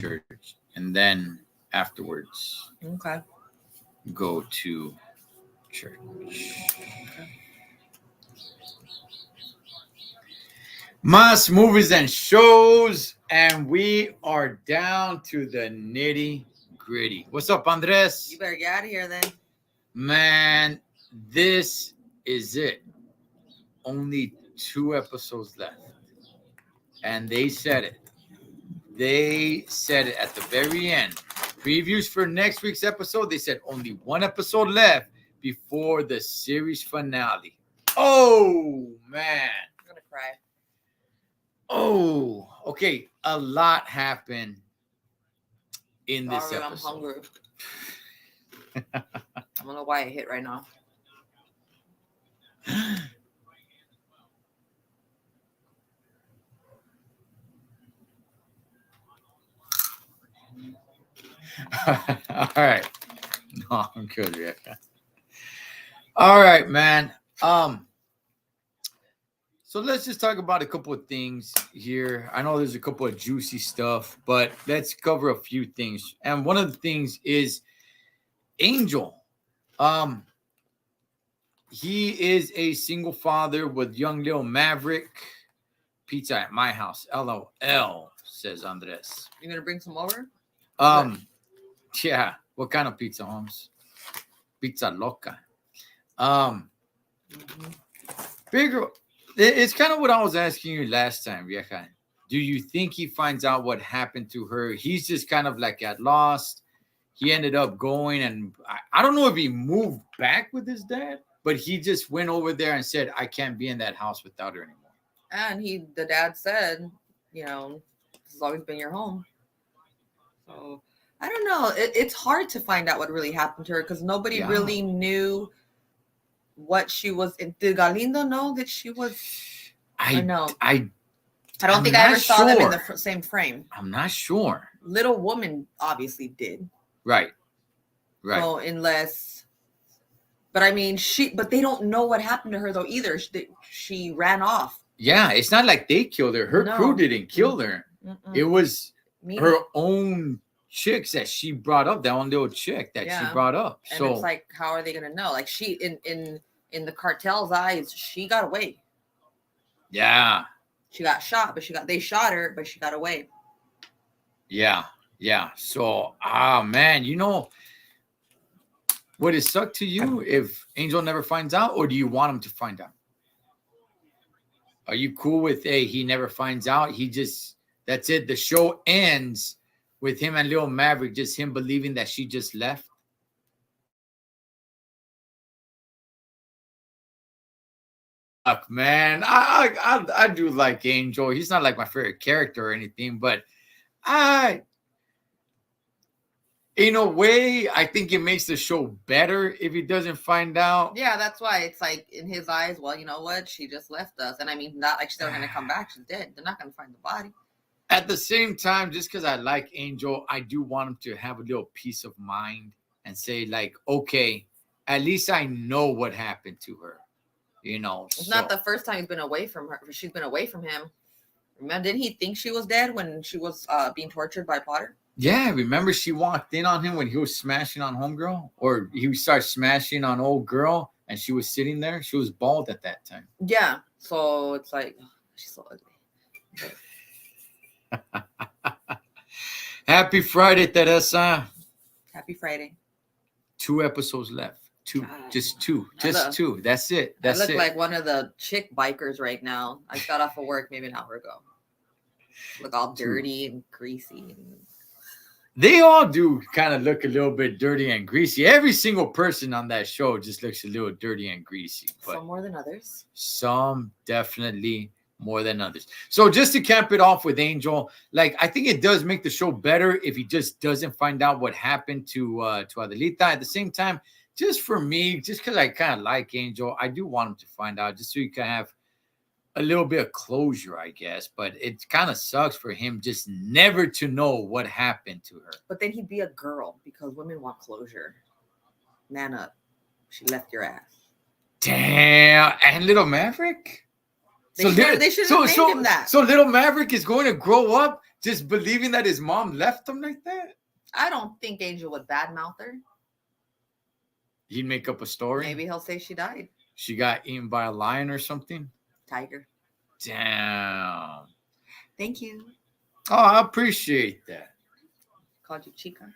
church, and then afterwards Okay. go to church. M.A.S movies and shows, and we are down to the nitty gritty. What's up, Andres? You better get out of here then. Man, this is it. Only 2 episodes left. And they said it. They said it at the very end. Previews for next week's episode, they said only 1 episode left before the series finale. Oh, man. I'm gonna cry. Oh, okay. A lot happened in this Sorry, I'm episode. hungry. I don't know why I hit right now. All right. No, I'm good, Rick. All right, man. So let's just talk about a couple of things here. I know there's a couple of juicy stuff, but let's cover a few things. And one of the things is Angel. He is a single father with young little Maverick. Pizza at my house. LOL, says Andres. You gonna bring some over? Yeah. What kind of pizza, Holmes? Pizza loca. Bigger. It's kind of what I was asking you last time, vieja. Do you think he finds out what happened to her? He's just kind of like got lost. He ended up going, and I don't know if he moved back with his dad, but he just went over there and said, I can't be in that house without her anymore. And the dad said, this has always been your home. So I don't know. It's hard to find out what really happened to her because nobody really knew what she was. Did Galindo know that she was? I know. I don't think I ever saw them in the same frame. I'm not sure. Little Woman obviously did. Right. So but I mean, but they don't know what happened to her though either. She ran off. Yeah, it's not like they killed her. Her crew didn't kill her. It was her own chicks that she brought up. That one little chick that she brought up. And it's like, how are they gonna know? Like she in the cartel's eyes, she got away. Yeah. She got shot, but they shot her, but she got away. Yeah. Yeah. So, man, would it suck to you if Angel never finds out, or do you want him to find out? Are you cool with, hey, he never finds out? That's it. The show ends with him and Lil Maverick, just him believing that she just left. Fuck, man. I do like Angel. He's not like my favorite character or anything, but in a way, I think it makes the show better if he doesn't find out. Yeah, that's why it's like in his eyes, well, you know what? She just left us. And I mean, not like she's never going to come back. She's dead. They're not going to find the body. At the same time, just because I like Angel, I do want him to have a little peace of mind and say, like, okay, at least I know what happened to her. It's not the first time he's been away from her. She's been away from him. Remember, didn't he think she was dead when she was being tortured by Potter? Yeah, remember she walked in on him when he was smashing on homegirl, or he started smashing on old girl, and she was sitting there. She was bald at that time. Yeah, so it's like, she's so ugly. Happy Friday, Teresa. Happy Friday. 2 episodes left. Just two. That's it. I look like one of the chick bikers right now. I got off of work maybe an hour ago. Look all dirty and greasy. They all do kind of look a little bit dirty and greasy. Every single person on that show just looks a little dirty and greasy. But some more than others. Some definitely more than others. So just to cap it off with Angel, like, I think it does make the show better if he just doesn't find out what happened to Adelita. At the same time, just for me, just because I kind of like Angel, I do want him to find out just so you can have a little bit of closure, I guess. But it kind of sucks for him just never to know what happened to her. But then he'd be a girl because women want closure. Man up. She left your ass. Damn. And Little Maverick? They should have named him that. So Little Maverick is going to grow up just believing that his mom left him like that. I don't think Angel would badmouth her. He'd make up a story. Maybe he'll say she died. She got eaten by a lion or something. Tiger. Damn. Thank you. Oh, I appreciate that. Called you Chica.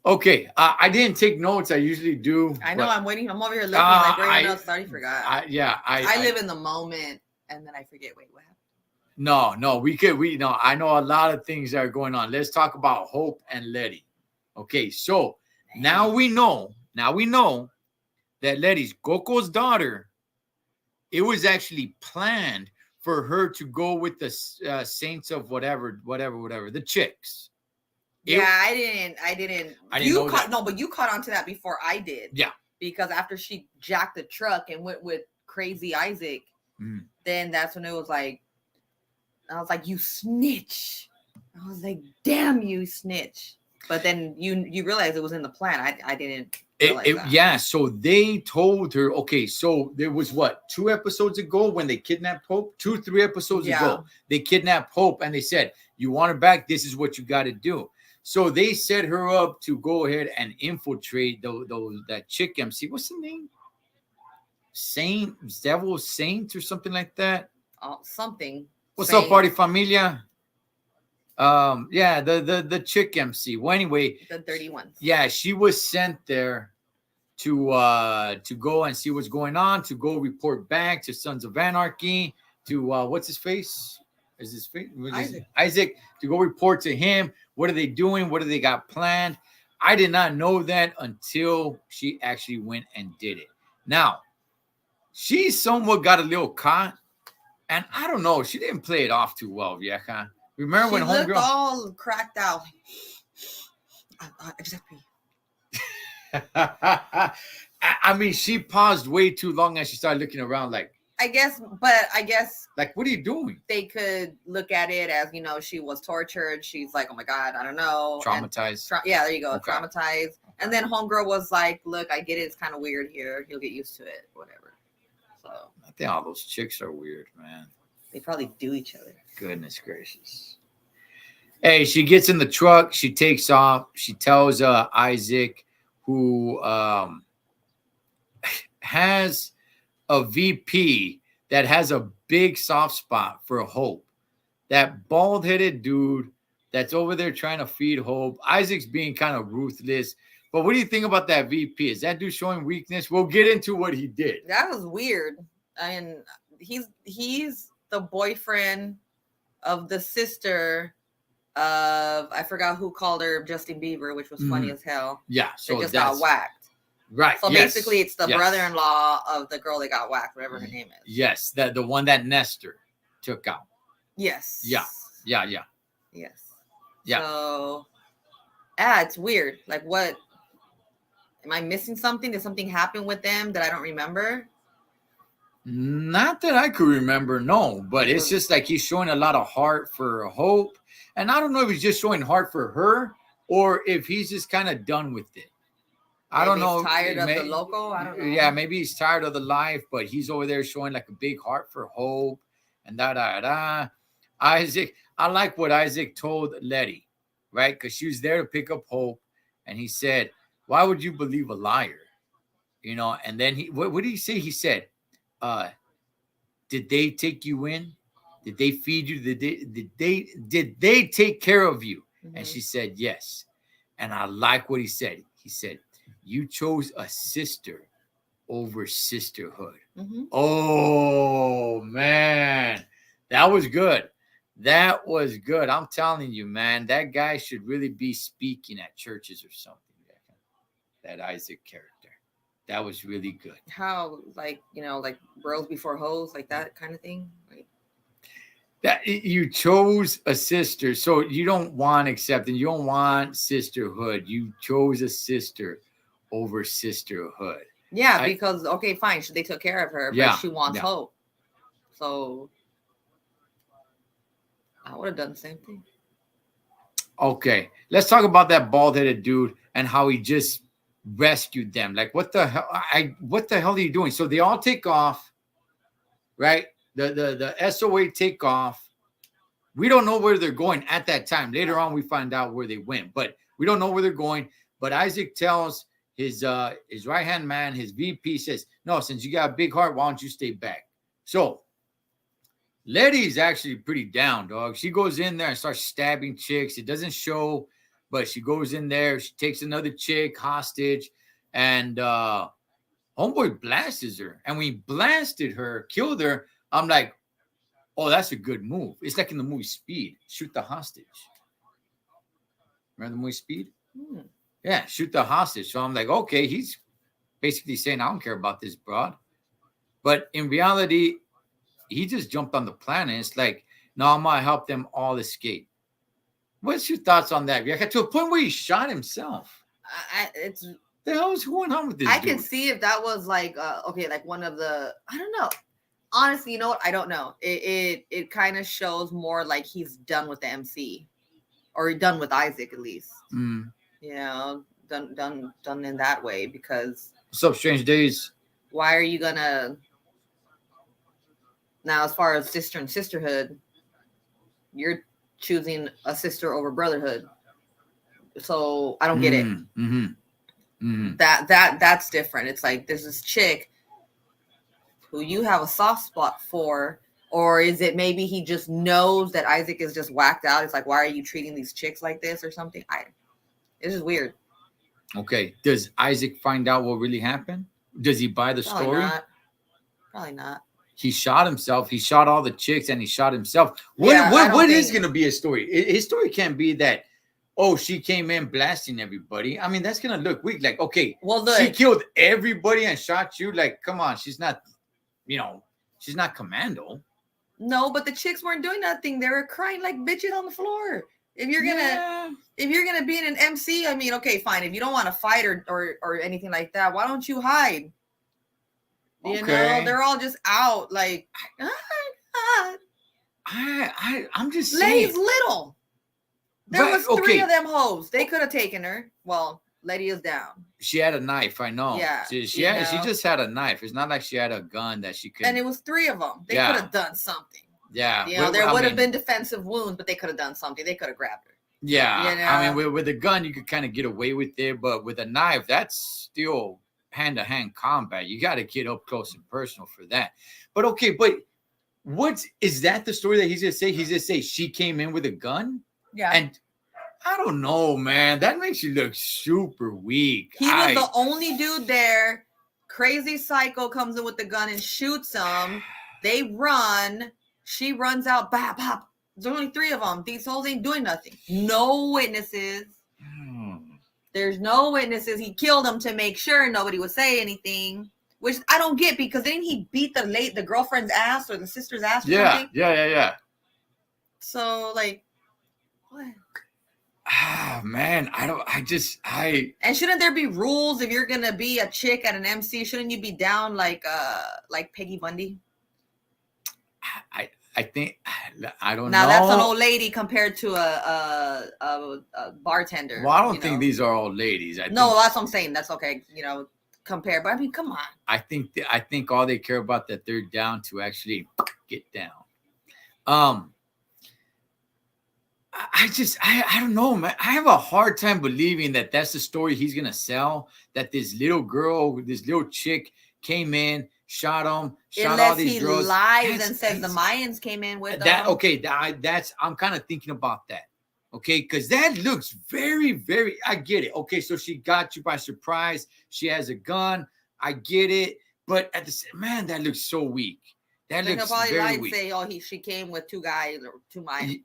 Okay, I didn't take notes. I usually do. I know. I'm waiting. I'm over here looking like where else? I already forgot. I live in the moment, and then I forget. Wait, what happened? No. I know a lot of things that are going on. Let's talk about Hope and Letty. Okay, so now we know that Letty's Coco's daughter. It was actually planned for her to go with the Saints of whatever, the chicks. I didn't. But you caught on to that before I did. Yeah. Because after she jacked the truck and went with Crazy Isaac, then that's when it was like, I was like, you snitch. I was like, damn, you snitch. But then you realize it was in the plan. I didn't realize that. Yeah, so they told her, okay, so there was 2 episodes ago when they kidnapped Hope? 3 episodes ago. They kidnapped Hope and they said, you want her back? This is what you got to do. So they set her up to go ahead and infiltrate that chick MC. What's the name? Devil Saint or something like that? Something. What's up, Party Familia? The chick MC. Well, anyway, the dirty ones. Yeah, she was sent there to go and see what's going on, to go report back to Sons of Anarchy, to what's his face? Is his face Isaac, to go report to him. What are they doing? What do they got planned? I did not know that until she actually went and did it. Now, she somewhat got a little caught, and I don't know. She didn't play it off too well, vieja. Remember when Homegirl looked all cracked out? I just have to pee. I mean, she paused way too long and she started looking around like. I guess. Like, what are you doing? They could look at it as, she was tortured. She's like, oh my God, I don't know. Traumatized. There you go. Okay. Traumatized. Okay. And then Homegirl was like, look, I get it. It's kind of weird here. You'll get used to it. Whatever. So. I think all those chicks are weird, man. They probably do each other. Goodness gracious. Hey, she gets in the truck. She takes off. She tells Isaac, who has a VP that has a big soft spot for Hope. That bald-headed dude that's over there trying to feed Hope. Isaac's being kind of ruthless. But what do you think about that VP? Is that dude showing weakness? We'll get into what he did. That was weird. I mean, he's the boyfriend of the sister of, I forgot who called her Justin Bieber, which was funny as hell. Yeah. So they just got whacked. Right. So basically it's the brother-in-law of the girl that got whacked, whatever her name is. Yes. The one that Nestor took out. Yes. Yeah. Yes. Yeah. So it's weird. Like, what? Am I missing something? Did something happen with them that I don't remember? Not that I could remember, no. But it's just like he's showing a lot of heart for Hope. And I don't know if he's just showing heart for her or if he's just kind of done with it. I don't know. Tired of the loco? I don't know. Yeah, maybe he's tired of the life, but he's over there showing like a big heart for Hope and Isaac. I like what Isaac told Letty, right? Because she was there to pick up Hope. And he said, why would you believe a liar? And then what did he say? He said, did they take you in? Did they feed you? Did they take care of you? Mm-hmm. And she said, yes. And I like what he said. He said, you chose a sister over sisterhood. Mm-hmm. Oh, man. That was good. That was good. I'm telling you, man, that guy should really be speaking at churches or something. That Isaac character. That was really good. How, like bros before hoes, like that kind of thing? That you chose a sister, so you don't want acceptance. You don't want sisterhood. You chose a sister over sisterhood. Yeah, because okay, fine, they took care of her, but she wants hope. So I would have done the same thing. Okay, let's talk about that bald-headed dude and how he just rescued them. Like, what the hell? What the hell are you doing? So they all take off, right? the SOA takeoff. We don't know where they're going at that time. Later on, we find out where they went, but we don't know where they're going. But Isaac tells his right hand man, his VP, says, "No, since you got a big heart, why don't you stay back?" So Letty's actually pretty down, dog. She goes in there and starts stabbing chicks. It doesn't show, but she goes in there. She takes another chick hostage, and homeboy blasts her. And when he blasted her, killed her, I'm like, oh, that's a good move. It's like in the movie Speed. Shoot the hostage. Remember the movie Speed? Yeah, shoot the hostage. So I'm like, okay, he's basically saying, I don't care about this broad. But in reality, he just jumped on the planet. It's like, no, I'm going to help them all escape. What's your thoughts on that? Yeah, to a point where he shot himself. It's the hell is going on with this I dude? can see if that was like, okay, like one of the, I don't know. Honestly, you know what? I don't know. It kind of shows more like he's done with the MC, or done with Isaac at least. You know, done in that way. Because what's up, Strange Days? Why are you gonna now? As far as sister and sisterhood, you're choosing a sister over brotherhood. So I don't get it. That's different. It's like there's this chick who you have a soft spot for, or is it maybe he just knows that Isaac is just whacked out? It's like, why are you treating these chicks like this or something? It's just weird. Okay. Does Isaac find out what really happened? Does he buy the story? Probably not. He shot himself. He shot all the chicks and he shot himself. What is going to be his story? His story can't be that, oh, she came in blasting everybody. I mean, that's going to look weak. Like, okay, well, she killed everybody and shot you. Like, come on. She's not, she's not Commando. No, but the chicks weren't doing nothing. They were crying like bitches on the floor. If you're gonna be in an MC, I mean, okay, fine. If you don't want to fight or anything like that, why don't you hide? You know, they're all just out like, oh my God. I'm just saying. Letty's little. There was three of them hoes. They could have taken her. Well, Letty is down. She had a knife, I know. Yeah. She just had a knife. It's not like she had a gun that she could. And it was three of them. They could have done something. Yeah. You know, there would have been defensive wounds, but they could have done something. They could have grabbed her. Yeah. You know? I mean, with a gun, you could kind of get away with it, but with a knife, that's still hand-to-hand combat. You got to get up close and personal for that. But okay, what is that the story that he's going to say? He's going to say she came in with a gun? Yeah. And I don't know, man. That makes you look super weak. He was the only dude there. Crazy psycho comes in with the gun and shoots him. They run. She runs out. Bap, bap. There's only three of them. These hoes ain't doing nothing. No witnesses. There's no witnesses. He killed them to make sure nobody would say anything, which I don't get, because didn't he beat the girlfriend's ass or the sister's ass or something? Yeah. So, like, what? Ah, man, And shouldn't there be rules if you're gonna be a chick at an MC? Shouldn't you be down like Peggy Bundy? I think I don't know. Now that's an old lady compared to a bartender. Well, I don't think these are old ladies. No, that's what I'm saying. That's okay, compare. But I mean, come on. I think all they care about that they're down to actually get down. I don't know, man. I have a hard time believing that that's the story he's gonna sell. That this little girl, this little chick came in, shot him, shot all these girls. Unless he lies and says the Mayans came in with them. Okay, I'm kind of thinking about that. Okay, because that looks very, very. I get it. Okay, so she got you by surprise. She has a gun. I get it, but man, that looks so weak. That looks very weak. Say, she came with two guys or two Mayans.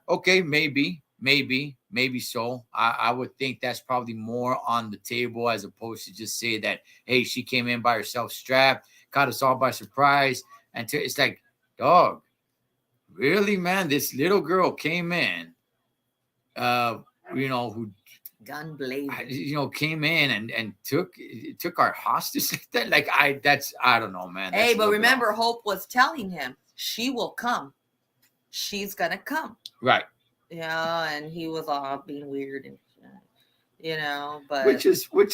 Okay, maybe so. I would think that's probably more on the table as opposed to just say that, hey, she came in by herself, strapped, caught us all by surprise, and it's like, dog, really, man? This little girl came in, who gun blazing, came in and took our hostage like that. Like I don't know, man. Hey, but remember, Hope was telling him she will come. She's gonna come. Right. Yeah, and he was all being weird and but which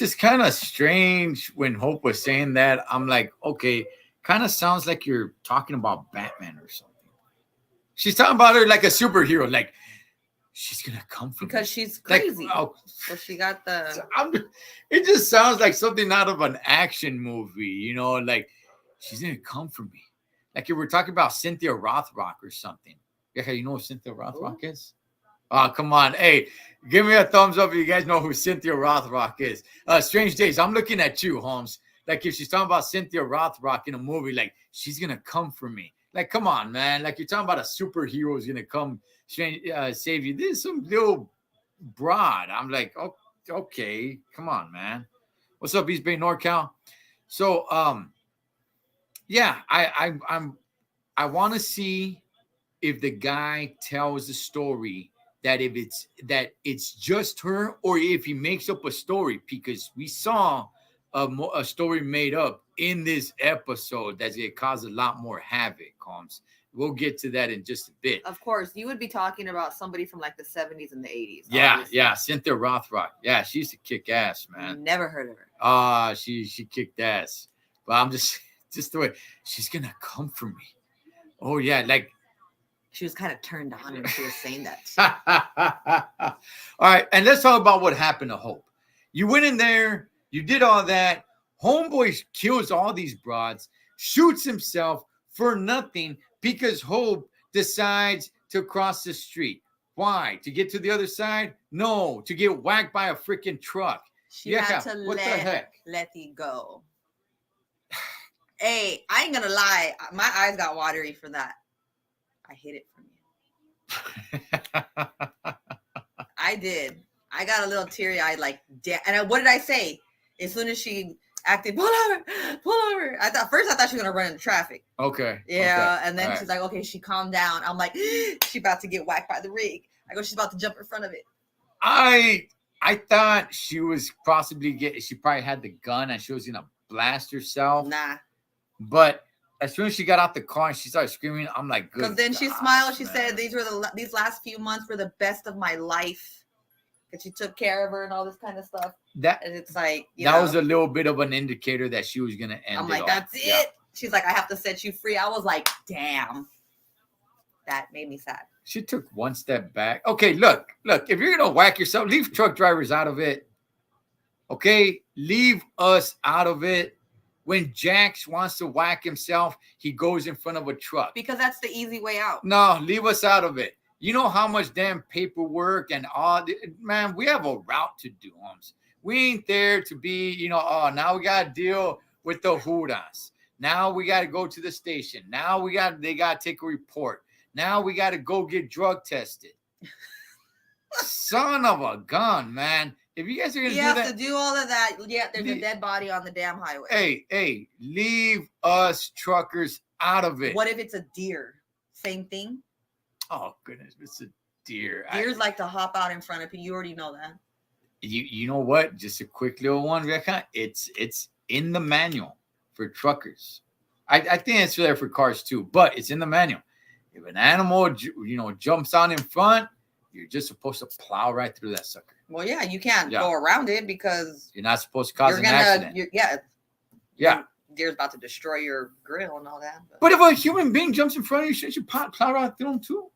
is kind of strange when Hope was saying that. I'm like, okay, kind of sounds like you're talking about Batman or something. She's talking about her like a superhero. Like, she's going to come for because me. she's crazy. Like, oh. So she got the... It just sounds like something out of an action movie, you know, like she's going to come for me. Like if we're talking about Cynthia Rothrock or something. Yeah, you know who Cynthia Rothrock is? Oh, come on. Hey, give me a thumbs up if you guys know who Cynthia Rothrock is. Strange Days. I'm looking at you, Holmes. Like if she's talking about Cynthia Rothrock in a movie, like she's going to come for me. Like, come on, man. Like you're talking about a superhero who's going to come save you. This is some little broad. I'm like, oh, okay. Come on, man. What's up, East Bay NorCal? So, yeah, I want to see if the guy tells the story that it's just her, or if he makes up a story, because we saw a story made up in this episode that's going to cause a lot more havoc, Holmes. We'll get to that in just a bit. Of course, you would be talking about somebody from like the 70s and the 80s. Yeah, obviously. yeah, Cynthia Rothrock. Yeah, she used to kick ass, man. Never heard of her. She kicked ass. But I'm just the way she's gonna come for me. Oh yeah, like she was kind of turned on when she was saying that. All right, and let's talk about what happened to Hope. You went in there, you did all that. Homeboy kills all these broads, shoots himself for nothing because Hope decides to cross the street. Why? To get to the other side? No, to get whacked by a freaking truck. She had to let it go. Hey, I ain't gonna lie. My eyes got watery for that. I hid it from you. I did. I got a little teary-eyed, like, and what did I say? As soon as she acted, pull over. I thought she was gonna run into traffic. Okay. Yeah, okay. And then she's like, okay, she calmed down. I'm like, she about to get whacked by the rig. I go, she's about to jump in front of it. I thought she was she probably had the gun and she was gonna blast herself. Nah. But as soon as she got out the car and she started screaming, I'm like, good. Because then she smiled. She said, these last few months were the best of my life. Because she took care of her and all this kind of stuff. And it's like, that was a little bit of an indicator that she was gonna end. I'm like, that's it. Yeah. She's like, I have to set you free. I was like, damn. That made me sad. She took one step back. Okay, look. If you're gonna whack yourself, leave truck drivers out of it. Okay, leave us out of it. When Jax wants to whack himself, he goes in front of a truck. Because that's the easy way out. No, leave us out of it. You know how much damn paperwork and all, man, we have a route to do, Holmes. We ain't there to be, now we got to deal with the Hudas. Now we got to go to the station. Now they got to take a report. Now we got to go get drug tested. Son of a gun, man. If you guys are going to do that. You have to do all of that. Yeah, there's a dead body on the damn highway. Hey, leave us truckers out of it. What if it's a deer? Same thing? Oh, goodness. It's a deer. Deers like to hop out in front of you. You already know that. You know what? Just a quick little one, Rebecca. It's in the manual for truckers. I think it's there for cars too, but it's in the manual. If an animal, jumps on in front, you're just supposed to plow right through that sucker. Well, yeah, you can't go around it because you're not supposed to cause an accident. Yeah. Deer's about to destroy your grill and all that. But if a human being jumps in front of you, shouldn't you plow right through them too?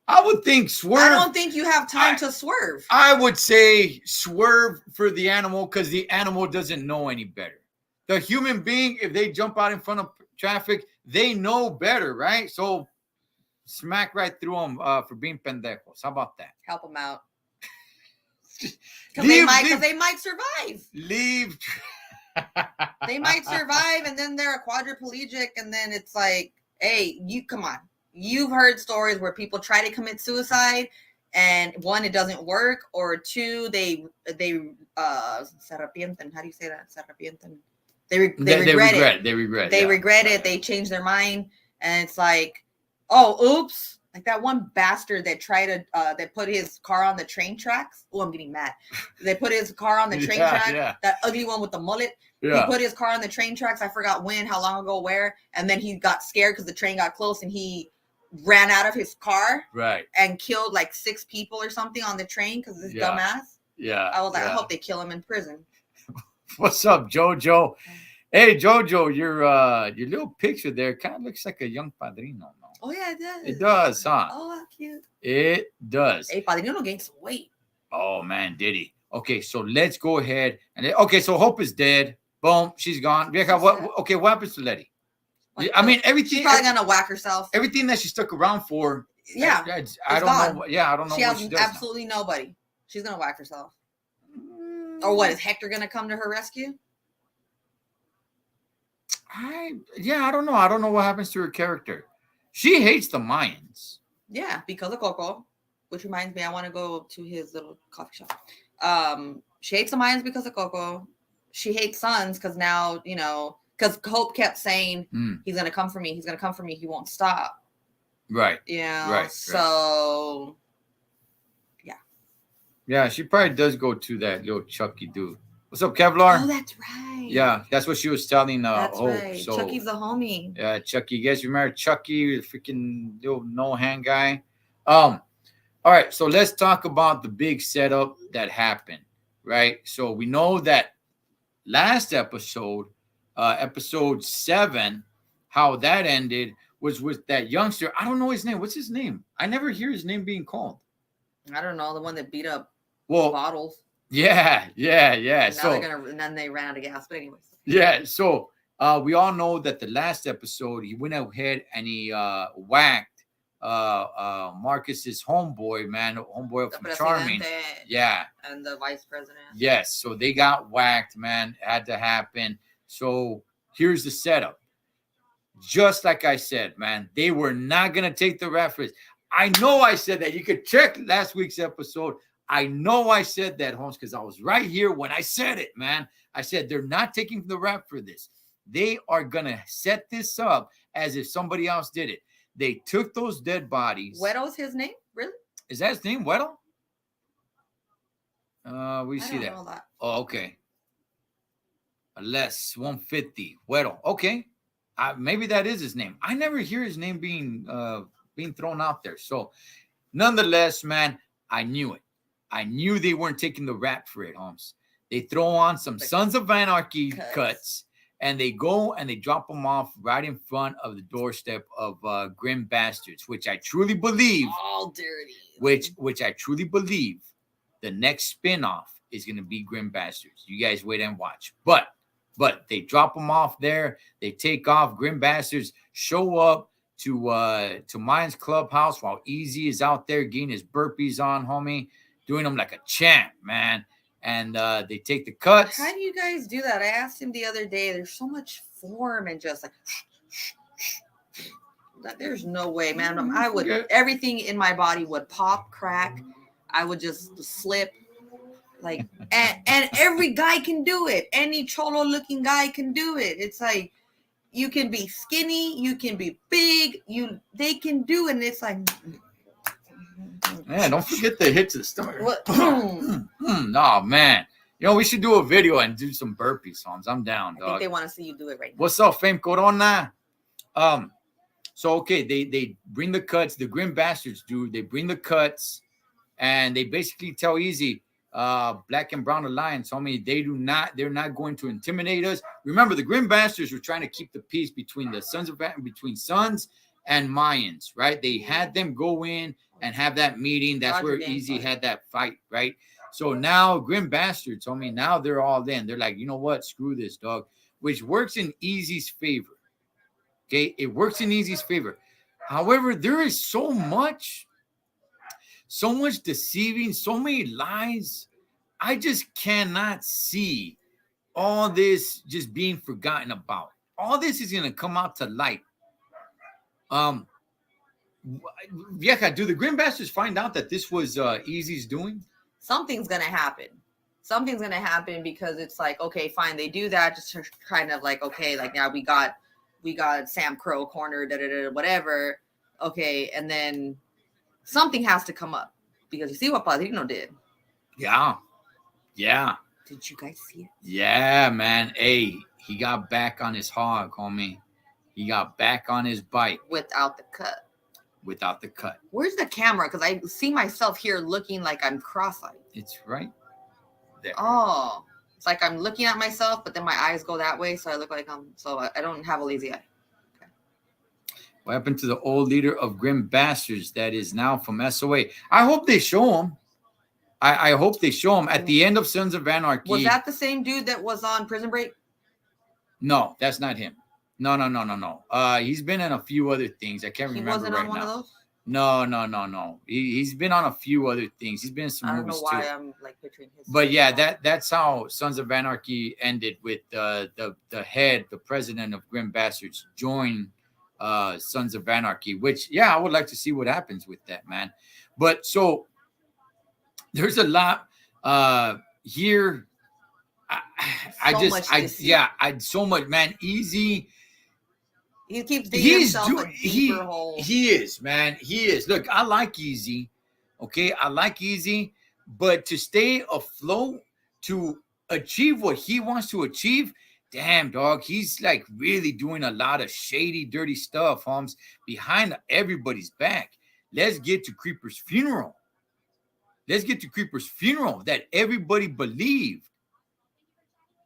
I would think swerve. I don't think you have time to swerve. I would say swerve for the animal because the animal doesn't know any better. The human being, if they jump out in front of traffic, they know better, right? So smack right through them for being pendejos. How about that? Help them out. Because they might survive. Leave. They might survive, and then they're a quadriplegic, and then it's like, hey, come on. You've heard stories where people try to commit suicide, and one, it doesn't work, or two, they se arrepienten. How do you say that? Se arrepienten. They regret it. They regret it. They change their mind, and it's like, oh, oops. Like that one bastard that tried to that put his car on the train tracks. Oh, I'm getting mad. They put his car on the train track. Yeah. That ugly one with the mullet. Yeah. He put his car on the train tracks. I forgot when, how long ago, where. And then he got scared because the train got close and he ran out of his car. Right. And killed like 6 people or something on the train because of this dumbass. Yeah. I was like, I hope they kill him in prison. What's up, JoJo? Hey Jojo, your little picture there kind of looks like a young padrino. No, Oh yeah, it does. it does, huh? Oh, how cute. It does. Hey, Padrino gained some weight. Oh man, did he? Okay, so let's go ahead and okay, so Hope is dead. Boom, she's gone. Vieja, okay, what happens to Letty? Like, I mean, everything. She's probably gonna whack herself. Everything that she stuck around for. Yeah, I don't gone. know. Yeah, I don't know she what has she does. Absolutely now. Nobody. She's gonna whack herself. Or what? Is Hector gonna come to her rescue? I don't know. I don't know what happens to her character. She hates the Mayans. Yeah, because of Coco. Which reminds me, I want to go to his little coffee shop. She hates the Mayans because of Coco. She hates Sons because now, because Hope kept saying, he's going to come for me. He's going to come for me. He won't stop. Right. Yeah. Right. So, yeah. Yeah, she probably does go to that little Chucky dude. What's up, Kevlar? Oh, that's right. Yeah, that's what she was telling that's Hope. Right. So, Chucky's the homie. Yeah, Chucky. You guys remember Chucky, the freaking little no-hand guy? All right, so let's talk about the big setup that happened, right? So we know that last episode, episode 7, how that ended was with that youngster. I don't know his name. What's his name? I never hear his name being called. I don't know. The one that beat up bottles. Yeah. And then they ran out of gas. But anyways. Yeah, so we all know that the last episode, he went ahead and he whacked Marcus's homeboy from Charming. Yeah. And the vice president. Yes. So they got whacked, man. It had to happen. So here's the setup. Just like I said, man, they were not going to take the reference. I know I said that. You could check last week's episode. I know I said that, Holmes, because I was right here when I said it, man. I said they're not taking the rap for this. They are going to set this up as if somebody else did it. They took those dead bodies. Weto's his name? Really? Is that his name, Weto? We see that. Oh, okay. Less 150. Weto. Okay. Maybe that is his name. I never hear his name being thrown out there. So, nonetheless, man, I knew it. I knew they weren't taking the rap for it, Holmes. They throw on some Sons of Anarchy cuts. And they go and they drop them off right in front of the doorstep of Grim Bastards, which I truly believe, all dirty. Which I truly believe, the next spinoff is going to be Grim Bastards. You guys wait and watch. But they drop them off there. They take off. Grim Bastards show up to Mayans Clubhouse while Easy is out there getting his burpees on, homie, doing them like a champ, man. And they take the cuts. How do you guys do that? I asked him the other day. There's so much form and just like there's no way, man. I would everything in my body would pop, crack. I would just slip. Like and every guy can do it. Any cholo looking guy can do it. It's like you can be skinny, you can be big, they can do it. And it's like man, don't forget the hit to the stomach. No, man. You know, we should do a video and do some burpee songs. I'm down, dog. I think they want to see you do it right now. What's up, Fame Corona? So, okay, they bring the cuts. The Grim Bastards do. They bring the cuts, and they basically tell Easy, Black and Brown Alliance, homie, they're not going to intimidate us. Remember, the Grim Bastards were trying to keep the peace between the Sons and Mayans, right? They had them go in and have that meeting. That's where Easy had that fight, right? So now Grim Bastards, homie, now they're all in. They're like, you know what? Screw this, dog. Which works in Easy's favor. Okay? It works in Easy's favor. However, there is so much deceiving, so many lies. I just cannot see all this just being forgotten about. All this is going to come out to light. Vieja, do the Grim Bastards find out that this was Easy's doing? Something's gonna happen. Something's gonna happen because it's like, okay, fine, they do that just to kind of like, okay, like now we got Sam Crow cornered, whatever. Okay, and then something has to come up because you see what Padrino did. Yeah. Did you guys see it? Yeah, man. Hey, he got back on his hog, homie. He got back on his bike without the cut. Where's the camera? Because I see myself here looking like I'm cross-eyed. It's right there. Oh. It's like I'm looking at myself, but then my eyes go that way, so I look like so I don't have a lazy eye. Okay. What happened to the old leader of Grim Bastards that is now from SOA? I hope they show him. I hope they show him at the end of Sons of Anarchy. Was that the same dude that was on Prison Break? No, that's not him. No. He's been in a few other things. I can't remember wasn't right on one now. of those? No. He's been on a few other things. He's been in some movies too. I don't know why I'm like picturing his. But yeah, that's how Sons of Anarchy ended, with the president of Grim Bastards joined Sons of Anarchy, which, yeah, I would like to see what happens with that, man. But so there's a lot here. So much, man. Easy. He keeps digging himself a deeper hole. He is, man. He is. Look, I like Easy. Okay, I like Easy, but to stay afloat, to achieve what he wants to achieve, damn, dog, he's like really doing a lot of shady, dirty stuff, Holmes, behind everybody's back. Let's get to Creeper's funeral. That everybody believed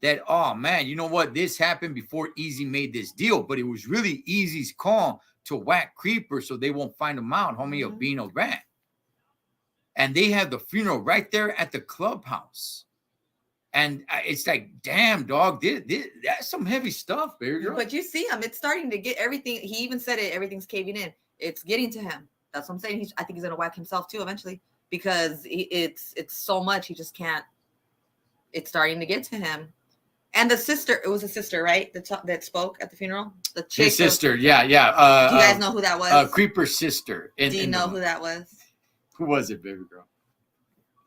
that, oh man, you know what? This happened before Easy made this deal, but it was really Easy's call to whack Creeper so they won't find him out, homie, of being a rat. And they have the funeral right there at the clubhouse. And it's like, damn, dog, that's some heavy stuff, baby girl. But you see him, it's starting to get everything. He even said it, everything's caving in. It's getting to him. That's what I'm saying. I think he's going to whack himself too eventually, because it's so much. He just can't. It's starting to get to him. And the sister, it was a sister, right? That spoke at the funeral? The chick. His sister, yeah. Do you guys know who that was? Creeper's sister. Do you know who that was? Who was it, baby girl?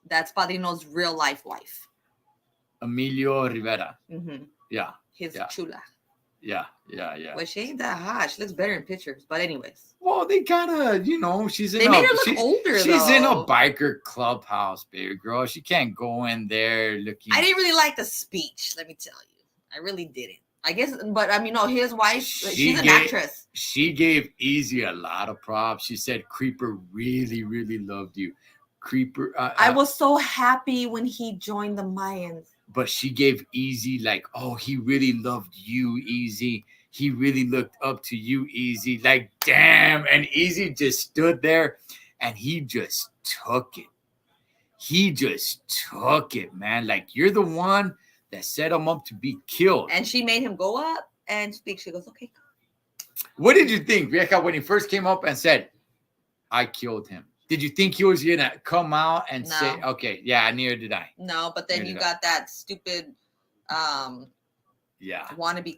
That's Padrino's real life wife. Emilio Rivera. Mm-hmm. Yeah. His chula. Yeah. Well, she ain't that hot. She looks better in pictures. But anyways. Well, they gotta, she's in they made her look older, She's in a biker clubhouse, baby girl. She can't go in there looking. I didn't really like the speech, let me tell you. I really didn't. I guess, but I mean, no, his wife, she's an actress. She gave Easy a lot of props. She said Creeper really, really loved you. Creeper. I was so happy when he joined the Mayans. But she gave Easy like, oh, he really loved you, Easy. He really looked up to you, Easy. Like, damn. And Easy just stood there and he just took it. Man. Like, you're the one that set him up to be killed. And she made him go up and speak. She goes, okay. What did you think, Rebecca, when he first came up and said, I killed him? Did you think he was going to come out and say, okay, yeah, neither did I. No, but then you got that stupid wannabe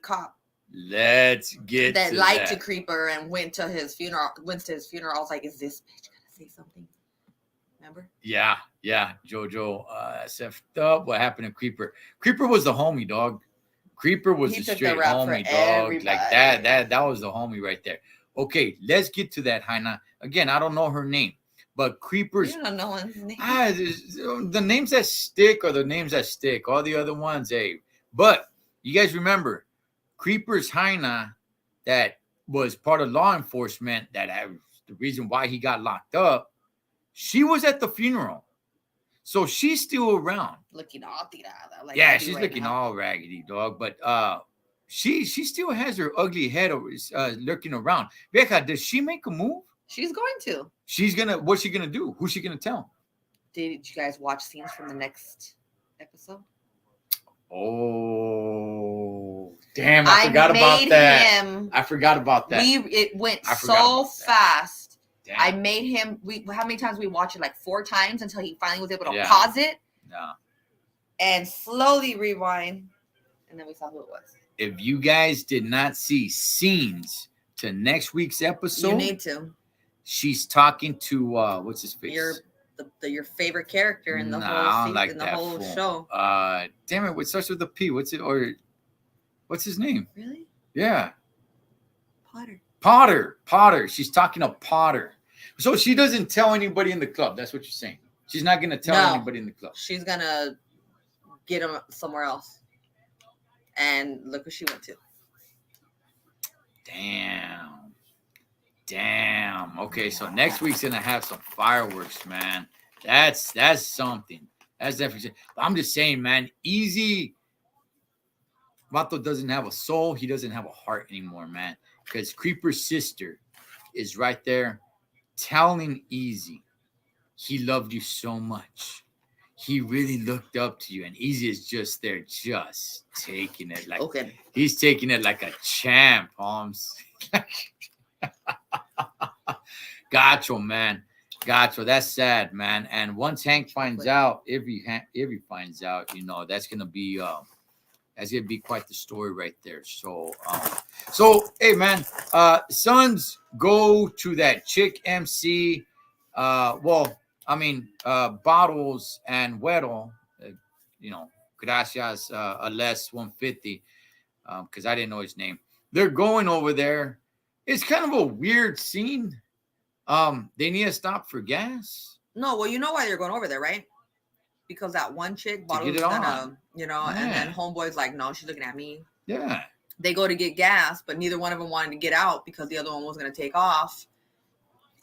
cop. Let's get that lied to Creeper and went to his funeral. I was like, is this bitch going to say something? Remember? Yeah. Jojo effed up. What happened to Creeper? Creeper was the homie, dog. Creeper was the straight homie, dog. Everybody. Like that was the homie right there. Okay, let's get to that, Haina. Again, I don't know her name. But Creeper's... You don't know his name. The names that stick are the names that stick. All the other ones, hey. But you guys remember, Creeper's Haina, that was part of law enforcement, the reason why he got locked up, she was at the funeral. So she's still around. Looking all tirada. Like she's looking all raggedy, dog. But she still has her ugly head lurking around. Vieja, does she make a move? She's going to. What's she gonna do? Who's she gonna tell? Did you guys watch scenes from the next episode? Oh, damn! I forgot about that. I forgot about that. It went so fast. Damn. I made him. How many times we watched it? Like 4 times until he finally was able to pause it. Yeah. And slowly rewind, and then we saw who it was. If you guys did not see scenes to next week's episode, you need to. She's talking to what's his face? Your favorite character in the whole show. Damn it! What starts with a P? What's his name? Really? Yeah. Potter. Potter. She's talking to Potter. So she doesn't tell anybody in the club. That's what you're saying. She's not gonna tell anybody in the club. She's gonna get him somewhere else. And look who she went to. Damn. Okay, so next week's gonna have some fireworks, man. That's something. That's definitely. I'm just saying, man. Easy. Vato doesn't have a soul. He doesn't have a heart anymore, man. Because Creeper's sister is right there telling Easy he loved you so much. He really looked up to you, and Easy is just there, just taking it like he's taking it like a champ, Holmes. Gotcha, man. Gotcha. That's sad, man. And once Hank finds out, if he finds out, that's gonna be quite the story right there. So hey, man, Sons go to that chick MC. Bottles and Weddle, gracias, a less 150, because I didn't know his name. They're going over there. It's kind of a weird scene. They need to stop for gas. No, well, you know why they're going over there, right? Because that one chick, Bottles, gonna, and then Homeboy's like, no, she's looking at me. Yeah. They go to get gas, but neither one of them wanted to get out because the other one was going to take off.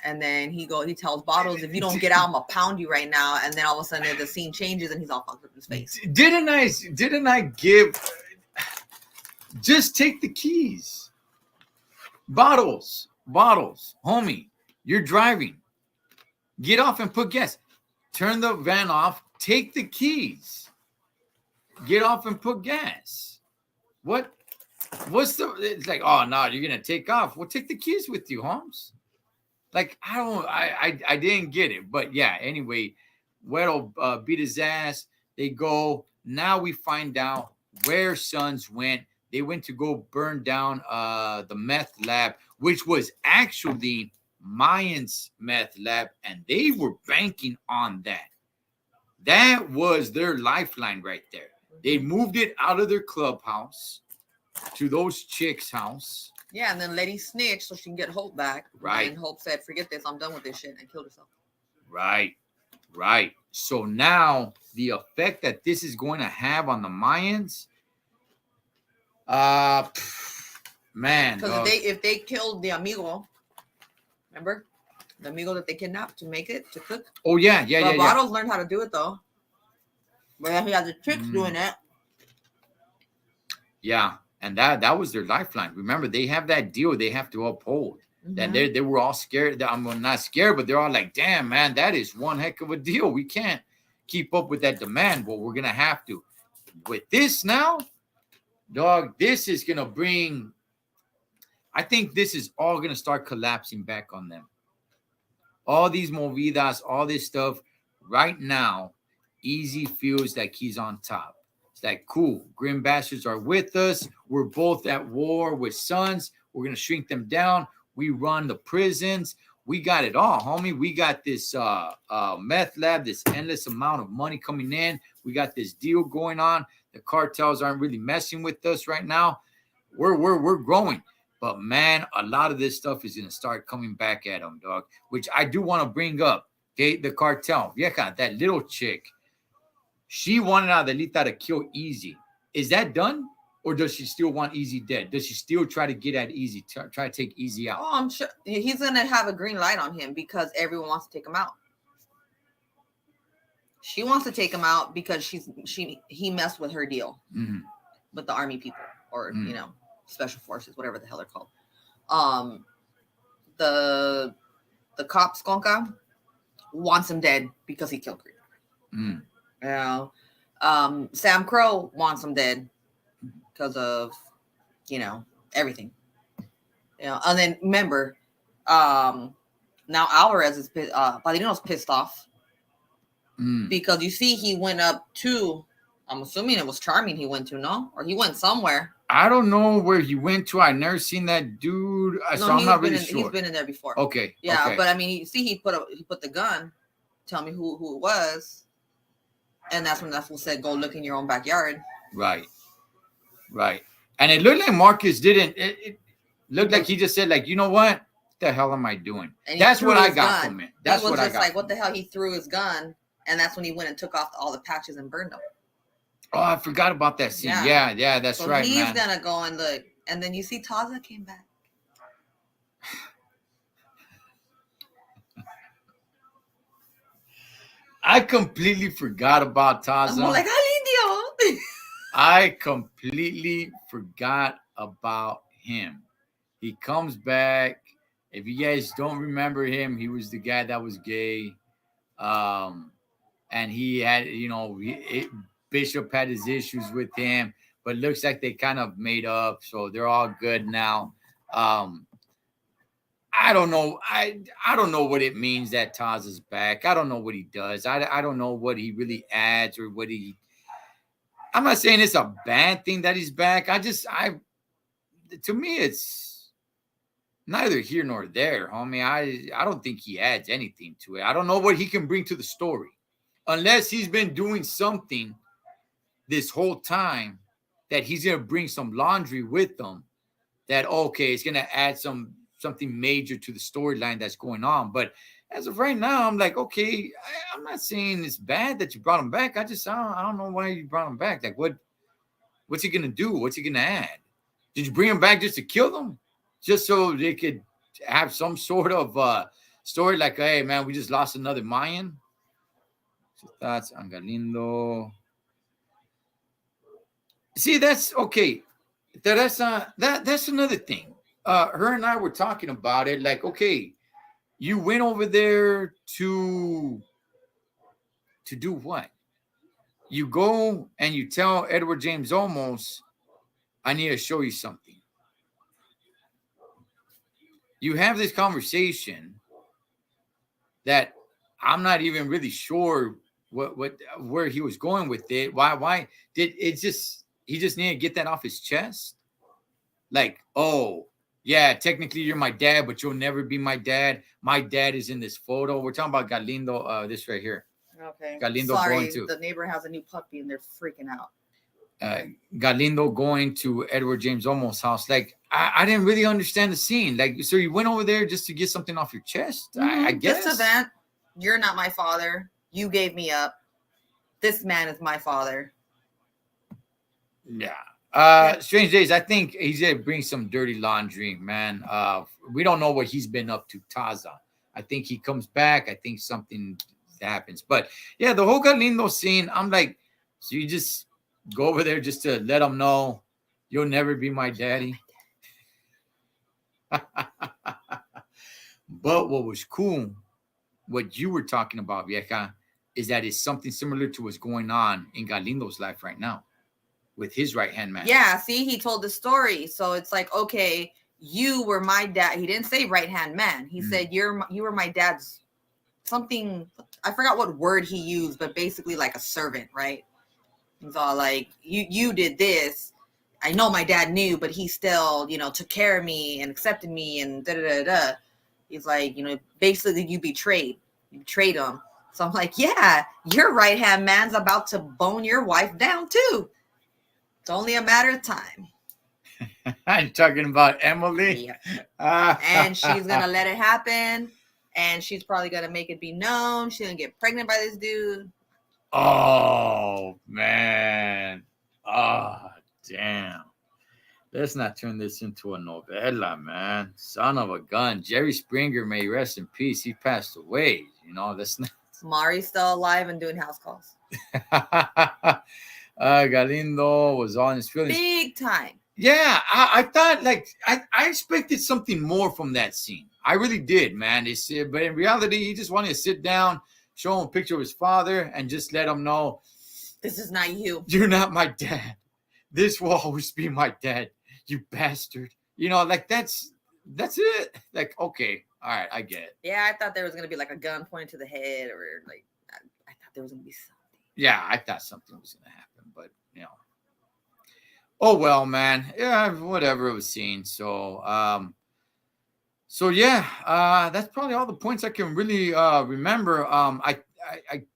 And then he tells Bottles, if you don't get out, I'm gonna pound you right now. And then all of a sudden the scene changes and he's all fucked up in his face. Didn't I give? Just take the keys. Bottles, homie, you're driving. Get off and put gas. Turn the van off. Take the keys. Get off and put gas. It's like, oh no, you're gonna take off. Well, take the keys with you, Holmes. Like, I didn't get it. But yeah, anyway, Weddle beat his ass. They go. Now we find out where Sons went. They went to go burn down the meth lab, which was actually Mayans meth lab, and they were banking on that. That was their lifeline right there. They moved it out of their clubhouse to those chicks' house. Yeah, and then Letty snitched so she can get Hope back. Right. And Hope said, forget this, I'm done with this shit, and killed herself. Right. So now the effect that this is going to have on the Mayans, man. Because if they killed the amigo, remember? The amigo that they kidnapped to make it, to cook? Oh, yeah. Bottles learned how to do it, though. But he had the chicks doing it. Yeah. And that was their lifeline. Remember, they have that deal they have to uphold. Mm-hmm. And they were all scared. I'm not scared, but they're all like, damn, man, that is one heck of a deal. We can't keep up with that demand. Well, we're going to have to. With this now, dog, this is going to bring, I think this is all going to start collapsing back on them. All these movidas, all this stuff, right now, Easy feels like he's on top. It's like, cool, Grim Bastards are with us. We're both at war with Sons. We're going to shrink them down. We run the prisons. We got it all, homie. We got this meth lab, this endless amount of money coming in. We got this deal going on. The cartels aren't really messing with us right now. We're growing. But, man, a lot of this stuff is going to start coming back at them, dog, which I do want to bring up. Okay, the cartel. Vieja, that little chick, she wanted Adelita to kill Easy. Is that done? Or does she still want Easy dead? Does she still try to get at Easy, try to take Easy out? Oh, I'm sure he's going to have a green light on him because everyone wants to take him out. She wants to take him out because he messed with her deal with the army people or, special forces, whatever the hell they're called. The cop, Skonka, wants him dead because he killed Creed. Sam Crow wants him dead because of, everything. And then remember, now Alvarez is Padrino's pissed off because you see he went up to, I'm assuming it was Charming he went to, no? Or he went somewhere. I don't know where he went to. I've never seen that dude. So I'm not really sure. He's been in there before. Okay. Yeah, okay. But I mean, you see, he put the gun. Tell me who it was, and that's when that fool said, "Go look in your own backyard." Right. And it looked like Marcus didn't. It looked like he just said, like, you know what the hell am I doing? That's what I got from it. That's what I got. Like, what the hell? He threw his gun, and that's when he went and took off all the patches and burned them. Oh, I forgot about that scene. Yeah, that's so right, he's gonna go and look, and then you see Taza came back. I completely forgot about I'm more Taza. like, Alindio. I completely forgot about him. He comes back. If you guys don't remember him, he was the guy that was gay. Um, and he had, Bishop had his issues with him, but looks like they kind of made up, so they're all good now. Um, I don't know. I don't know what it means that Taz is back. I don't know what he does. I don't know what he really adds or what he. I'm not saying it's a bad thing that he's back. I to me it's neither here nor there, homie. I don't think he adds anything to it. I don't know what he can bring to the story, unless he's been doing something this whole time that he's gonna bring some laundry with him. That okay, it's gonna add something major to the storyline that's going on. But as of right now, I'm like, okay, I'm not saying it's bad that you brought him back. I don't know why you brought him back. Like, what's he gonna do? What's he gonna add? Did you bring him back just to kill them, just so they could have some sort of story? Like, hey man, we just lost another Mayan. So thoughts on Galindo. See, that's okay. That's another thing. Her and I were talking about it. Like, okay, you went over there to do what? You go and you tell Edward James Olmos, I need to show you something. You have this conversation that I'm not even really sure what where he was going with it. Why did it just he just need to get that off his chest? Like, oh, yeah, technically you're my dad, but you'll never be my dad. My dad is in this photo. We're talking about Galindo, this right here. Okay. Galindo Sorry, going to the neighbor has a new puppy and they're freaking out. Galindo going to Edward James Olmos' house. Like, I didn't really understand the scene. Like, so you went over there just to get something off your chest? Mm-hmm. I guess. Just to vent. You're not my father. You gave me up. This man is my father. Yeah. Strange Days. I think he's gonna bring some dirty laundry, man. We don't know what he's been up to, Taza. I think he comes back. I think something happens. But yeah, the whole Galindo scene, I'm like, so you just go over there just to let him know you'll never be my daddy. But what was cool, what you were talking about, Vieja, is that it's something similar to what's going on in Galindo's life right now with his right hand man. Yeah, see, he told the story. So it's like, okay, you were my dad. He didn't say right hand man. He said you were my dad's something. I forgot what word he used, but basically like a servant, right? He's all like, you did this. I know my dad knew, but he still, took care of me and accepted me and da da da da. He's like, basically you betrayed him. So I'm like, yeah, your right hand man's about to bone your wife down too. It's only a matter of time. I'm talking about Emily. Yeah. And she's going to let it happen. And she's probably going to make it be known. She's going to get pregnant by this dude. Oh, man. Oh, damn. Let's not turn this into a novela, man. Son of a gun. Jerry Springer, may rest in peace. He passed away. That's not. Mari's still alive and doing house calls. Galindo was on his feelings. Big time. Yeah, I thought I expected something more from that scene. I really did, man. But in reality, he just wanted to sit down, show him a picture of his father, and just let him know, this is not you. You're not my dad. This will always be my dad. You bastard. That's it. Like, okay, all right, I get it. Yeah, I thought there was gonna be like a gun pointed to the head, or like I thought there was gonna be something. Yeah, I thought something was gonna happen, but oh well, man. Yeah, whatever it was seen. So yeah, that's probably all the points I can really remember. I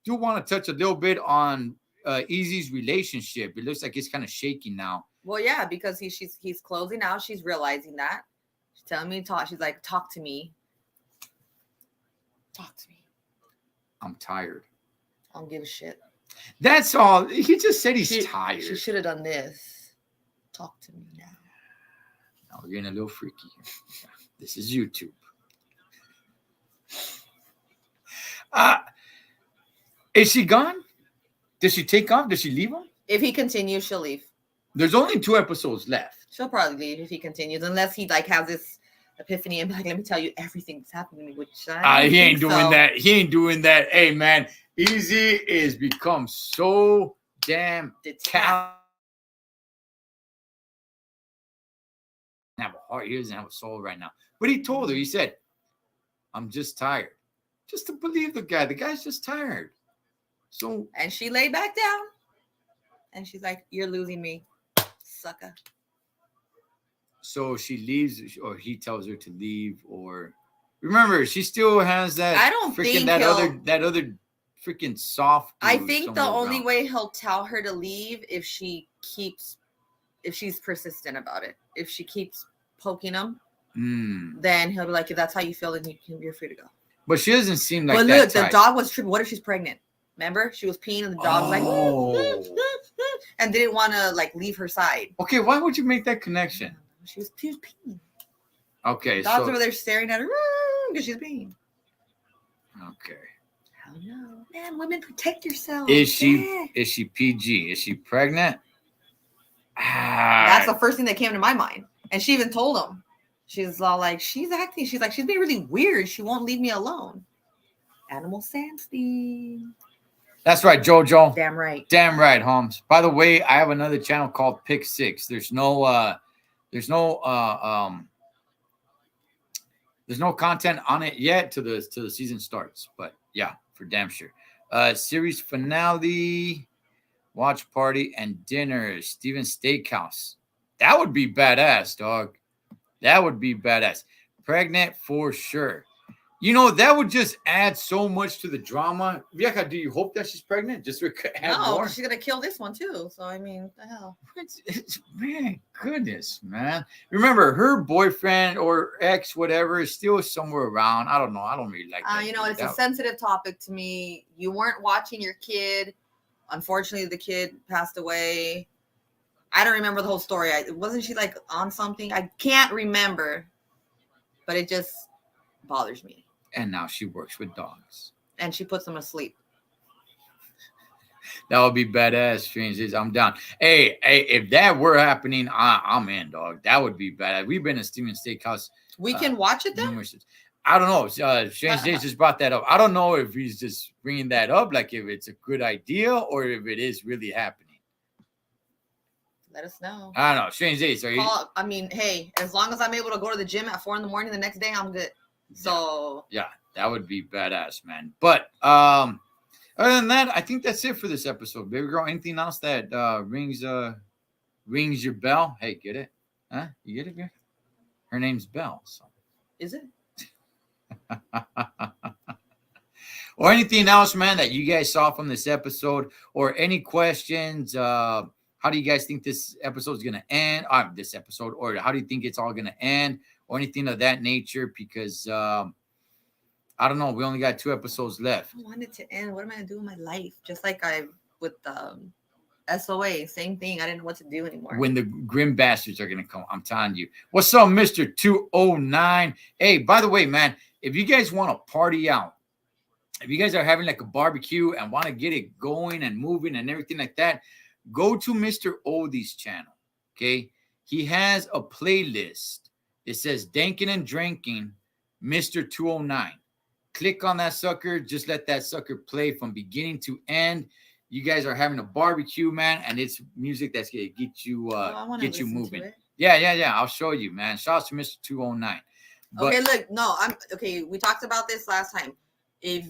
do want to touch a little bit on Easy's relationship. It looks like it's kind of shaky now. Well, yeah, because he's closing out. She's realizing that. She's telling me to talk. She's like, talk to me. Talk to me. I'm tired. I don't give a shit. That's all. He just said he's tired. She should have done this. Talk to me now. Now we're getting a little freaky here. This is YouTube. Is she gone? Does she take off? Does she leave him? If he continues, she'll leave. There's only 2 episodes left. She'll probably leave if he continues, unless he like has this epiphany and be like, let me tell you everything that's happening to me. Which he ain't doing that. He ain't doing that. Hey man, Easy is become so damn detached. Have a heart. He doesn't have a soul right now. But he told her. He said, "I'm just tired." Just to believe the guy. The guy's just tired. So and she laid back down, and she's like, "You're losing me, sucker." So she leaves, or he tells her to leave, or remember, she still has that. I don't freaking think that other freaking soft. I think the only way he'll tell her to leave if she's persistent about it. If she keeps poking him, then he'll be like, if that's how you feel, then you're free to go. But she doesn't seem like that. But look, the dog was tripping. What if she's pregnant? Remember, she was peeing, and the dog was like, and didn't want to like leave her side. Okay, why would you make that connection? She was peeing. Okay, the dog's over there staring at her because she's peeing. Okay. Hell no, man! Women, protect yourself. Is she PG? Is she pregnant? That's the first thing that came to my mind, and she even told him. She's all like, she's being really weird. She won't leave me alone. Animal Sandstein. That's right, Jojo. Damn right. Damn right, Holmes. By the way, I have another channel called Pick 6. There's no content on it yet till the season starts. But yeah, for damn sure. Series finale, watch party, and dinner. Steven Steakhouse. That would be badass, dog. That would be badass. Pregnant for sure. You know, that would just add so much to the drama. Vieja, do you hope that she's pregnant? Just to add more? She's going to kill this one too. So, I mean, the hell. Man, goodness, man. Remember, her boyfriend or ex, whatever, is still somewhere around. I don't know. I don't really like that. You know, it's a sensitive topic to me. You weren't watching your kid. Unfortunately, the kid passed away. I don't remember the whole story. Wasn't she like on something? I can't remember. But it just bothers me. And now she works with dogs. And she puts them to sleep. That would be badass, Strangers. I'm down. Hey, if that were happening, I'm in, dog. That would be badass. We've been at Steven Steakhouse. We can watch it then? I don't know. Strange Days just brought that up. I don't know if he's just bringing that up, like if it's a good idea or if it is really happening. Let us know. I don't know. Strange Days. I mean, hey, as long as I'm able to go to the gym at 4 a.m. the next day, I'm good. So yeah, that would be badass, man. But other than that, I think that's it for this episode. Baby girl, anything else that rings your bell? Hey, get it? Huh? You get it, girl? Her name's Belle. So is it? Or anything else, man, that you guys saw from this episode, or any questions? How do you guys think this episode is gonna end? This episode, or how do you think it's all gonna end? Or anything of that nature, because I don't know. We only got 2 episodes left. I want it to end. What am I gonna do in my life? Just like I with SOA, same thing. I didn't know what to do anymore. When the grim bastards are gonna come, I'm telling you. What's up, Mr. 209? Hey, by the way, man, if you guys want to party out, if you guys are having like a barbecue and want to get it going and moving and everything like that, go to Mr. Odie's channel. Okay, he has a playlist. It says Dankin' and Drinking, Mr. 209. Click on that sucker. Just let that sucker play from beginning to end. You guys are having a barbecue, man, and it's music that's gonna get you moving. Yeah. I'll show you, man. Shout out to Mr. 209. Okay, look, we talked about this last time. If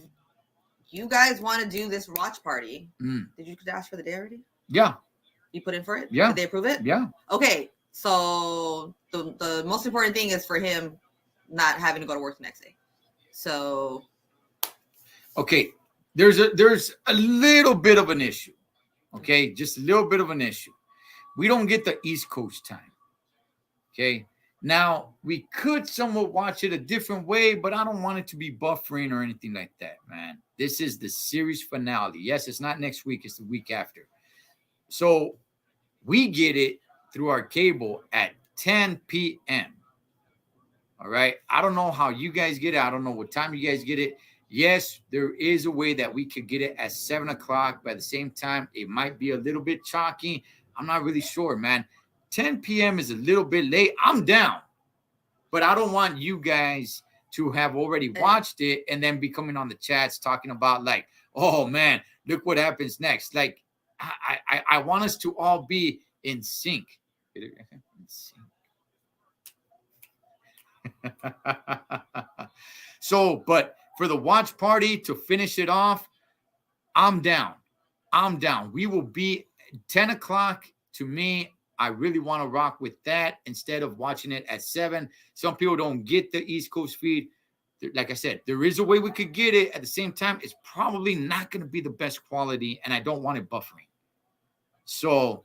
you guys want to do this watch party, did you ask for the day already? Yeah. You put in for it? Yeah. Did they approve it? Yeah. Okay. So the most important thing is for him not having to go to work the next day. So okay, there's a little bit of an issue. Okay, just a little bit of an issue. We don't get the East Coast time. Okay. Now we could somewhat watch it a different way, but I don't want it to be buffering or anything like that, man. This is the series finale. Yes, it's not next week, it's the week after. So we get it through our cable at 10 p.m. All right. I don't know how you guys get it. I don't know what time you guys get it. Yes, there is a way that we could get it at 7 o'clock, but at the same time, it might be a little bit chalky. I'm not really sure, man. 10 p.m. is a little bit late. I'm down, but I don't want you guys to have already watched it and then be coming on the chats talking about like, oh man, look what happens next. Like, I want us to all be in sync. In sync. So, but for the watch party to finish it off, I'm down. I'm down. We will be 10 o'clock to me. I really want to rock with that instead of watching it at 7. Some people don't get the East Coast feed. Like I said, there is a way we could get it. At the same time, it's probably not going to be the best quality, and I don't want it buffering. So,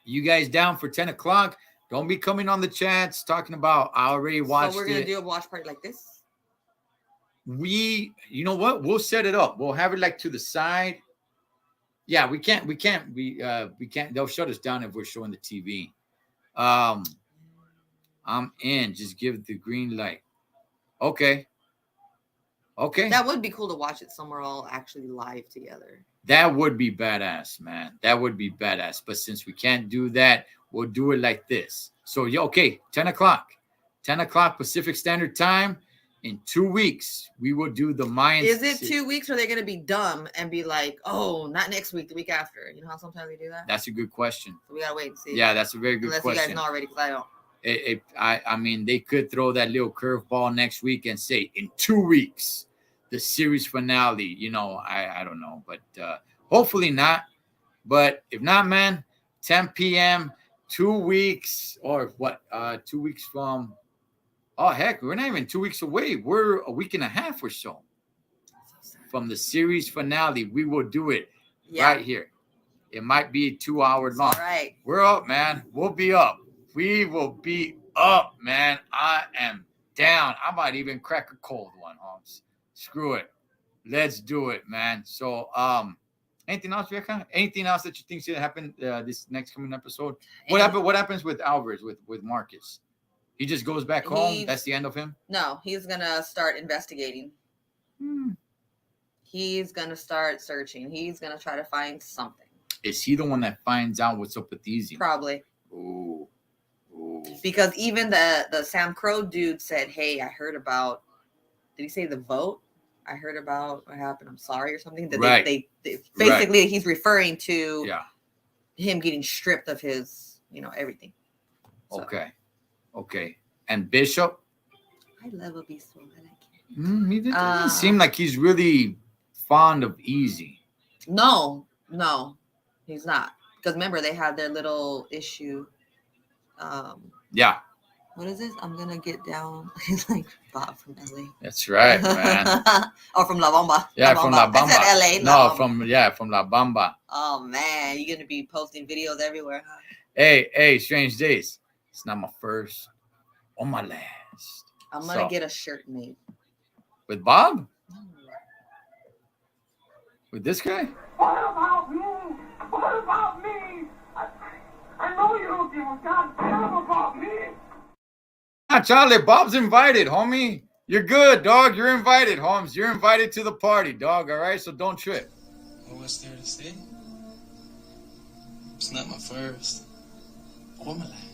you guys down for 10 o'clock? Don't be coming on the chats talking about I already watched it. So we're going to do a watch party like this? You know what? We'll set it up. We'll have it like to the side. Yeah, we can't. They'll shut us down if we're showing the TV. I'm in. Just give the green light. Okay. That would be cool to watch it somewhere all actually live together. That would be badass, man. That would be badass. But since we can't do that, we'll do it like this. So, yeah, okay, 10 o'clock. 10 o'clock Pacific Standard Time. In 2 weeks, we will do the Mayans. Is it 2 weeks or are they going to be dumb and be like, oh, not next week, the week after? You know how sometimes they do that? That's a good question. So we got to wait and see. Yeah, that's a very good question. Unless you guys know already, because I don't. I mean, they could throw that little curveball next week and say, in 2 weeks, the series finale. You know, I don't know. But hopefully not. But if not, man, 10 p.m., 2 weeks, or what, 2 weeks from... Oh, heck, we're not even 2 weeks away. We're a week and a half or so from the series finale. We will do it right here. It might be 2 hours long. All right. We're up, man. We'll be up. We will be up, man. I am down. I might even crack a cold one, Holmes. Screw it. Let's do it, man. So, anything else, Vieja? Anything else that you think should happen this next coming episode? What happens with Alvarez, with Marcus? He just goes back home? That's the end of him? No, he's going to start investigating. He's going to start searching. He's going to try to find something. Is he the one that finds out what's up with Easy? Probably. Ooh. Because even the Sam Crow dude said, hey, I heard about, did he say the vote? I heard about what happened. I'm sorry or something. That right. They basically, he's referring to him getting stripped of his, everything. So. Okay. And Bishop? I love Obispo. I like him. He doesn't seem like he's really fond of Easy. No, he's not. Because remember, they had their little issue. Yeah. What is this? I'm going to get down. He's like Bob from LA. That's right, man. Or from La Bamba. Yeah, from La Bamba. I said LA. No, from La Bamba. Oh, man. You're going to be posting videos everywhere, huh? Hey, Strange Days. It's not my first or my last. I'm going to get a shirt made. With Bob? With this guy? What about me? What about me? I know you don't give a goddamn about me. Charlie, Bob's invited, homie. You're good, dog. You're invited, Holmes. You're invited to the party, dog. All right? So don't trip. Well, what's there to say? It's not my first or my last.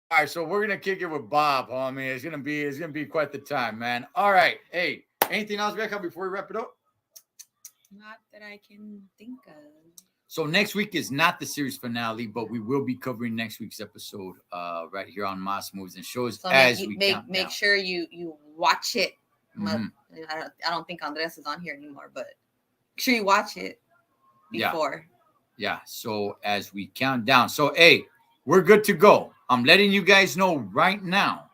All right, so we're gonna kick it with Bob, homie. It's gonna be quite the time, man. All right, hey, anything else, Becca, before we wrap it up? Not that I can think of. So next week is not the series finale, but we will be covering next week's episode right here on M.A.S Moves and Shows. So make sure you watch it. Mm-hmm. I don't think Andres is on here anymore, but make sure you watch it before. Yeah. So as we count down, so hey, we're good to go. I'm letting you guys know right now.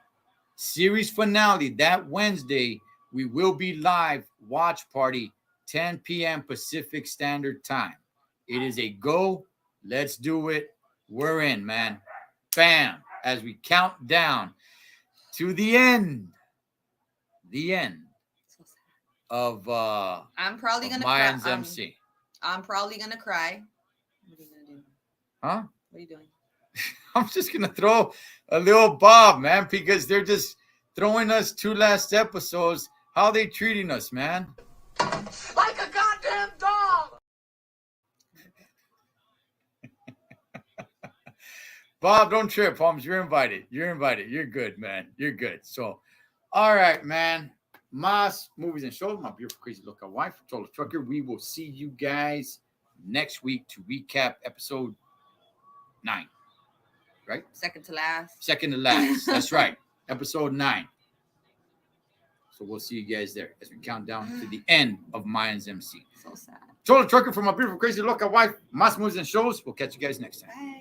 Series finale that Wednesday. We will be live watch party 10 p.m. Pacific Standard Time. It is a go. Let's do it. We're in, man. Bam. As we count down to the end. The end of I'm probably gonna Mayans MC. I'm probably gonna cry. What are you gonna do? Huh? What are you doing? I'm just gonna throw a little Bob, man, because they're just throwing us 2 last episodes How are they treating us, man? Like a goddamn dog! Bob, don't trip, Holmes. You're invited. You're invited. You're good, man. You're good. So, all right, man. M.A.S. Movies and Shows, my beautiful crazy lookout wife, Total Trucker. We will see you guys next week to recap episode 9. Right? Second to last. Second to last. That's right. Episode 9. So we'll see you guys there as we count down to the end of Mayans MC. So sad. Total Trucker from my beautiful crazy lookout wife, M.A.S. Movies and Shows. We'll catch you guys next time. Bye.